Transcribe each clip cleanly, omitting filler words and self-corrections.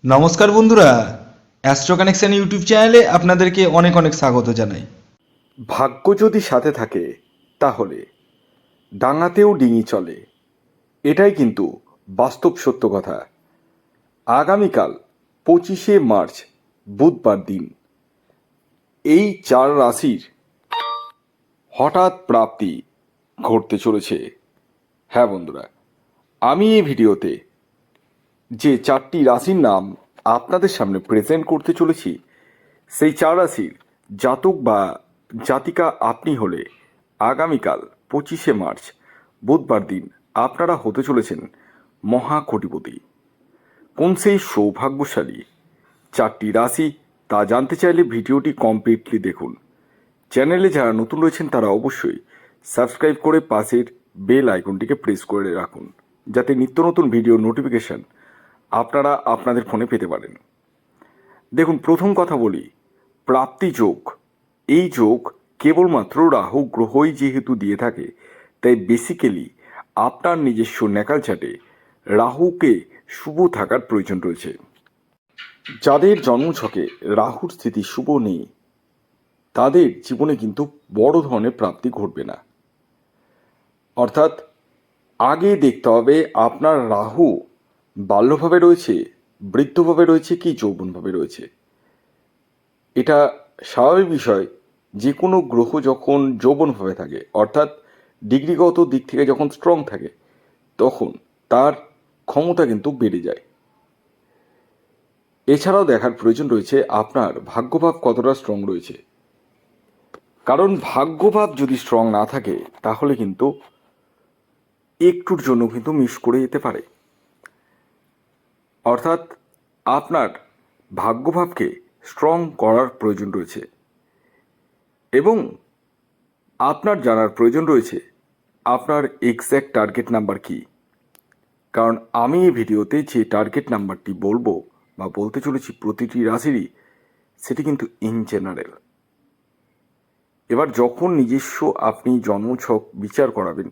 নমস্কার বন্ধুরা, astro connection YouTube চ্যানেলে আপনাদেরকে অনেক অনেক স্বাগত জানাই। ভাগ্য যদি সাথে থাকে তাহলে ডাঙাতেও ডিঙি চলে, এটাই কিন্তু বাস্তব সত্য কথা। আগামীকাল 25শে মার্চ বুধবার দিন এই চার রাশির হঠাৎ প্রাপ্তি ঘটতে চলেছে। হ্যাঁ বন্ধুরা, আমি এই ভিডিওতে যে চারটি রাশির নাম আপনাদের সামনে প্রেজেন্ট করতে চলেছি, সেই চার রাশির জাতক বা জাতিকা আপনি হলে আগামীকাল 25শে মার্চ বুধবার দিন আপনারা হতে চলেছেন মহাকোটিপতি। কোন সেই সৌভাগ্যশালী চারটি রাশি তা জানতে চাইলে ভিডিওটি কমপ্লিটলি দেখুন। চ্যানেলে যারা নতুন রয়েছেন তারা অবশ্যই সাবস্ক্রাইব করে পাশের বেল আইকনটিকে প্রেস করে রাখুন, যাতে নিত্য নতুন ভিডিও নোটিফিকেশন আপনারা আপনাদের ফোনে পেতে পারেন। দেখুন, প্রথম কথা বলি প্রাপ্তি যোগ। এই যোগ কেবলমাত্র রাহু গ্রহই যেহেতু দিয়ে থাকে, তাই বেসিক্যালি আপনার নিজস্ব ন্যাকাল চাটে রাহুকে শুভ থাকার প্রয়োজন রয়েছে। যাদের জন্মছকে রাহুর স্থিতি শুভ নেই তাদের জীবনে কিন্তু বড় ধরনের প্রাপ্তি ঘটবে না। অর্থাৎ আগে দেখতে হবে আপনার রাহু বাল্যভাবে রয়েছে, বৃদ্ধভাবে রয়েছে কি যৌবনভাবে রয়েছে। এটা স্বাভাবিক বিষয়। যে কোনো গ্রহ যখন যৌবনভাবে থাকে, অর্থাৎ ডিগ্রিগত দিক থেকে যখন স্ট্রং থাকে, তখন তার ক্ষমতা কিন্তু বেড়ে যায়। এছাড়াও দেখার প্রয়োজন রয়েছে আপনার ভাগ্যভাব কতটা স্ট্রং রয়েছে, কারণ ভাগ্যভাব যদি স্ট্রং না থাকে তাহলে কিন্তু একটুর জন্য কিন্তু মিস করে যেতে পারে। অর্থাৎ আপনার ভাগ্যভাবকে স্ট্রং করার প্রয়োজন রয়েছে এবং আপনার জানার প্রয়োজন রয়েছে আপনার এক্স্যাক্ট টার্গেট নাম্বার কী। কারণ আমি এই ভিডিওতে যে টার্গেট নাম্বারটি বলবো বা বলতে চলেছি প্রতিটি রাশিরই, সেটি কিন্তু ইন জেনারেল। এবার যখন নিজস্ব আপনি জন্মছক বিচার করাবেন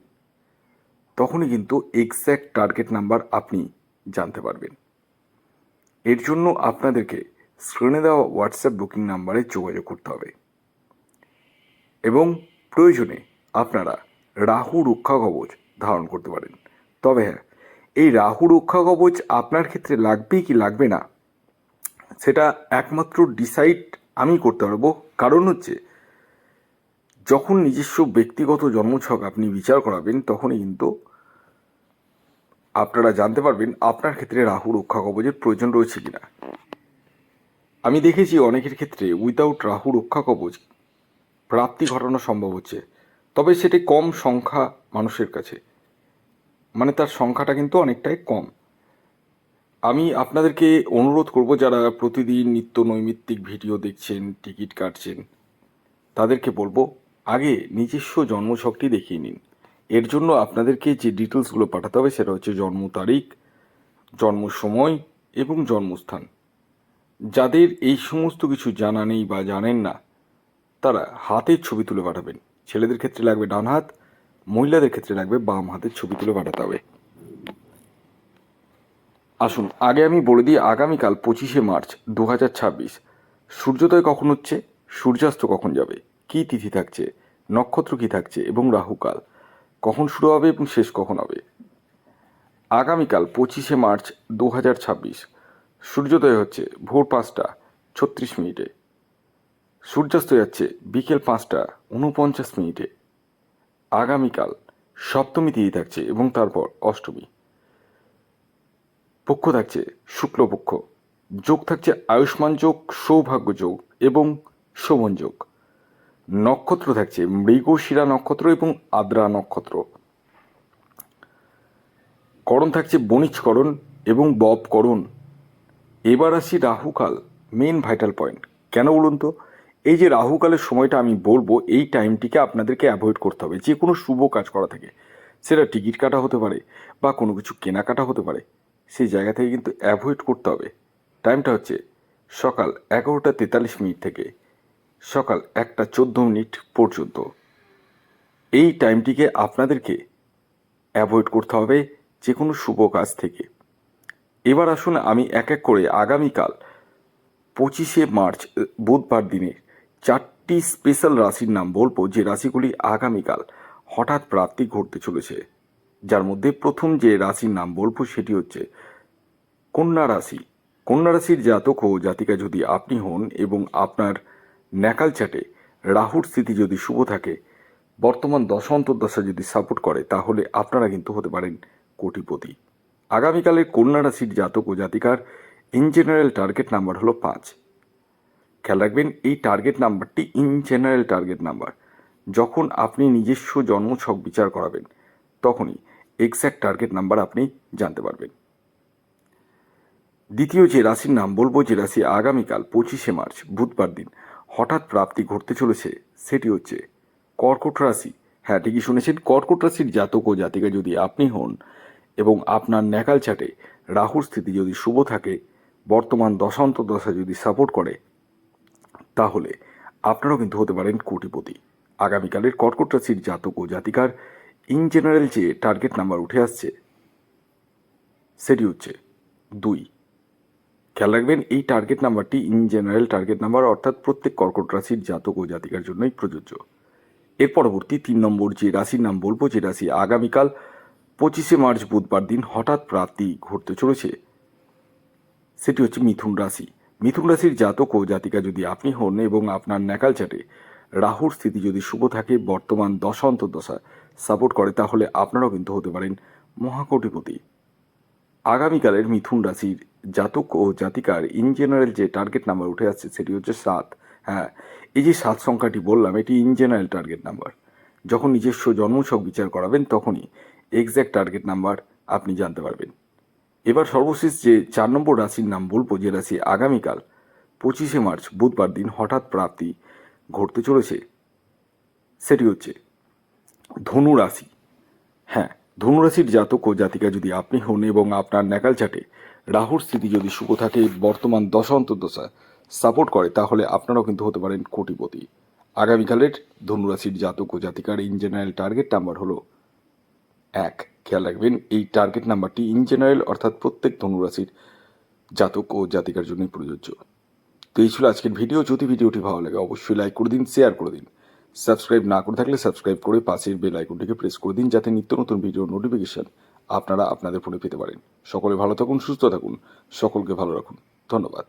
তখনই কিন্তু এক্স্যাক্ট টার্গেট নাম্বার আপনি জানতে পারবেন। এর জন্য আপনাদেরকে স্ক্রিনে দেওয়া হোয়াটসঅ্যাপ বুকিং নাম্বারে যোগাযোগ করতে হবে এবং প্রয়োজনে আপনারা রাহু রক্ষা কবচ ধারণ করতে পারেন। তবে হ্যাঁ, এই রাহু রক্ষা কবচ আপনার ক্ষেত্রে লাগবে কি লাগবে না সেটা একমাত্র ডিসাইড আমি করতে পারবো। কারণ হচ্ছে, যখন নিজস্ব ব্যক্তিগত জন্মছক আপনি বিচার করাবেন তখনই কিন্তু আপনারা জানতে পারবেন আপনার ক্ষেত্রে রাহু রক্ষা কবচের প্রয়োজন রয়েছে কিনা। আমি দেখেছি অনেকের ক্ষেত্রে উইদাউট রাহু রক্ষা কবচ প্রাপ্তি ঘটানো সম্ভব হচ্ছে, তবে সেটি কম সংখ্যা মানুষের কাছে, মানে তার সংখ্যাটা কিন্তু অনেকটাই কম। আমি আপনাদেরকে অনুরোধ করব, যারা প্রতিদিন নিত্য নৈমিত্তিক ভিডিও দেখছেন, টিকিট কাটছেন, তাদেরকে বলবো আগে নিজস্ব জন্মছকটি দেখিয়ে নিন। এর জন্য আপনাদেরকে যে ডিটেলসগুলো পাঠাতে হবে সেটা হচ্ছে জন্ম তারিখ, জন্ম সময় এবং জন্মস্থান। যাদের এই সমস্ত কিছু জানা নেই বা জানেন না, তারা হাতের ছবি তুলে পাঠাবেন। ছেলেদের ক্ষেত্রে লাগবে ডান হাত, মহিলাদের ক্ষেত্রে লাগবে বাম হাতের ছবি তুলে পাঠাতে হবে। আসুন আগে আমি বলে দিই, আগামীকাল 25শে মার্চ 2026 সূর্যোদয় কখন হচ্ছে, সূর্যাস্ত কখন যাবে, কী তিথি থাকছে, নক্ষত্র কী থাকছে এবং রাহুকাল কখন শুরু হবে এবং শেষ কখন হবে। আগামীকাল 25শে মার্চ 2026 সূর্যোদয় হচ্ছে ভোর 5টা 36 মিনিটে, সূর্যাস্ত যাচ্ছে বিকেল 5টা 49 মিনিটে। আগামীকাল সপ্তমী তিথি থাকছে এবং তারপর অষ্টমী। পক্ষ থাকছে শুক্লপক্ষ। যোগ থাকছে আয়ুষ্মান যোগ, সৌভাগ্য যোগ এবং শোভন যোগ। নক্ষত্র থাকছে মৃগশিরা নক্ষত্র এবং আদ্রা নক্ষত্র। করণ থাকছে বণিজকরণ এবং ববকরণ। এবার আসি রাহুকাল, মেন ভাইটাল পয়েন্ট। কেন বলুন তো? এই যে রাহুকালের সময়টা আমি বলবো, এই টাইমটিকে আপনাদেরকে অ্যাভয়েড করতে হবে যে কোনো শুভ কাজ করা থেকে। সেটা টিকিট কাটা হতে পারে বা কোনো কিছু কেনাকাটা হতে পারে, সেই জায়গা থেকে কিন্তু অ্যাভয়েড করতে হবে। টাইমটা হচ্ছে সকাল 11টা 43 মিনিট থেকে সকাল 1টা 14 মিনিট পর্যন্ত। এই টাইমটিকে আপনাদেরকে অ্যাভয়েড করতে হবে যে কোনো শুভ কাজ থেকে। এবার আসুন আমি এক এক করে আগামীকাল 25শে মার্চ বুধবার দিনে 4টি স্পেশাল রাশির নাম বলবো, যে রাশিগুলি আগামীকাল হঠাৎ প্রাপ্তি ঘটতে চলেছে। যার মধ্যে প্রথম যে রাশির নাম বলবো সেটি হচ্ছে কন্যা রাশি। কন্যা রাশির জাতক ও জাতিকা যদি আপনি হন এবং আপনার ন্যাকাল চাটে রাহুর স্থিতি যদি শুভ থাকে, বর্তমান দশা অন্তর্দশা যদি সাপোর্ট করে, তাহলে আপনারা কিন্তু হতে পারেন কোটিপতি। আগামীকালের কন্যা রাশির জাতক ও জাতিকার ইন জেনারেল টার্গেট নাম্বার হলো 5। খেয়াল রাখবেন, এই টার্গেট নাম্বারটি ইন জেনারেল টার্গেট নাম্বার। যখন আপনি নিজস্ব জন্মছক বিচার করাবেন, তখনই এক্স্যাক্ট টার্গেট নাম্বার আপনি জানতে পারবেন। দ্বিতীয় যে রাশির নাম বলবো, যে রাশি আগামীকাল 25শে মার্চ বুধবার দিন হঠাৎ প্রাপ্তি ঘটতে চলেছে, সেটি হচ্ছে কর্কট রাশি। হ্যাঁ, ঠিকই শুনেছেন, কর্কট রাশির জাতক ও জাতিকা যদি আপনি হন এবং আপনার ন্যাকাল চাটে রাহুর স্থিতি যদি শুভ থাকে, বর্তমান দশা যদি সাপোর্ট করে, তাহলে আপনারাও কিন্তু হতে পারেন কোটিপতি। আগামীকালের কর্কট রাশির জাতক ও জাতিকার ইন জেনারেল যে টার্গেট নাম্বার উঠে আসছে, সেটি হচ্ছে 2। খেয়াল রাখবেন, এই টার্গেট নাম্বারটি ইন জেনারেল টার্গেট নাম্বার, অর্থাৎ প্রত্যেক কর্কট রাশির জাতক ও জাতিকার জন্যই প্রযোজ্য। এর পরবর্তী 3 নম্বর যে রাশির নাম বলবো, যে রাশি আগামীকাল 25শে মার্চ বুধবার দিন হঠাৎ প্রাপ্তি ঘটতে চলেছে, সেটি হচ্ছে মিথুন রাশি। মিথুন রাশির জাতক ও জাতিকা যদি আপনি হন এবং আপনার ন্যাকাল চাটে রাহুর স্থিতি যদি শুভ থাকে, বর্তমান দশা অন্তর্দশা সাপোর্ট করে, তাহলে আপনারাও কিন্তু হতে পারেন মহাকোটিপতি। আগামীকালের মিথুন রাশির জাতক ও জাতিকার ইন জেনারেল যে টার্গেট নাম্বার উঠে আসছে, সেটি হচ্ছে 7। হ্যাঁ, এই যে 7 সংখ্যাটি বললাম, এটি ইন জেনারেল টার্গেট নাম্বার। যখন নিজস্ব জন্মছক বিচার করাবেন, তখনই এক্স্যাক্ট টার্গেট নাম্বার আপনি জানতে পারবেন। এবার সর্বশেষ যে 4 নম্বর রাশির নাম বলবো, যে রাশি আগামীকাল 25শে মার্চ বুধবার দিন হঠাৎ প্রাপ্তি ঘটতে চলেছে, সেটি হচ্ছে ধনু রাশি। হ্যাঁ, ধনুরাশির জাতক ও জাতিকা যদি আপনি হন এবং আপনার ন্যাকাল চাটে রাহুর স্থিতি যদি শুভ থাকে, বর্তমান দশা অন্তর্দশা সাপোর্ট করে, তাহলে আপনারাও কিন্তু হতে পারেন কোটিপতি। আগামীকালের ধনুরাশির জাতক ও জাতিকার ইন জেনারেল টার্গেট নাম্বার হলো 1। খেয়াল রাখবেন, এই টার্গেট নাম্বারটি ইন জেনারেল, অর্থাৎ প্রত্যেক ধনুরাশির জাতক ও জাতিকার জন্যই প্রযোজ্য। তো এই ছিল আজকের ভিডিও। যদি ভিডিওটি ভালো লাগে অবশ্যই লাইক করে দিন, শেয়ার করে দিন। সাবস্ক্রাইব না করে থাকলে সাবস্ক্রাইব করে পাশের বেল আইকনটিকে প্রেস করে দিন, যাতে নিত্য নতুন ভিডিওর নোটিফিকেশন আপনারা আপনাদের ফোনে পেতে পারেন। সকলে ভালো থাকুন, সুস্থ থাকুন, সকলকে ভালো রাখুন। ধন্যবাদ।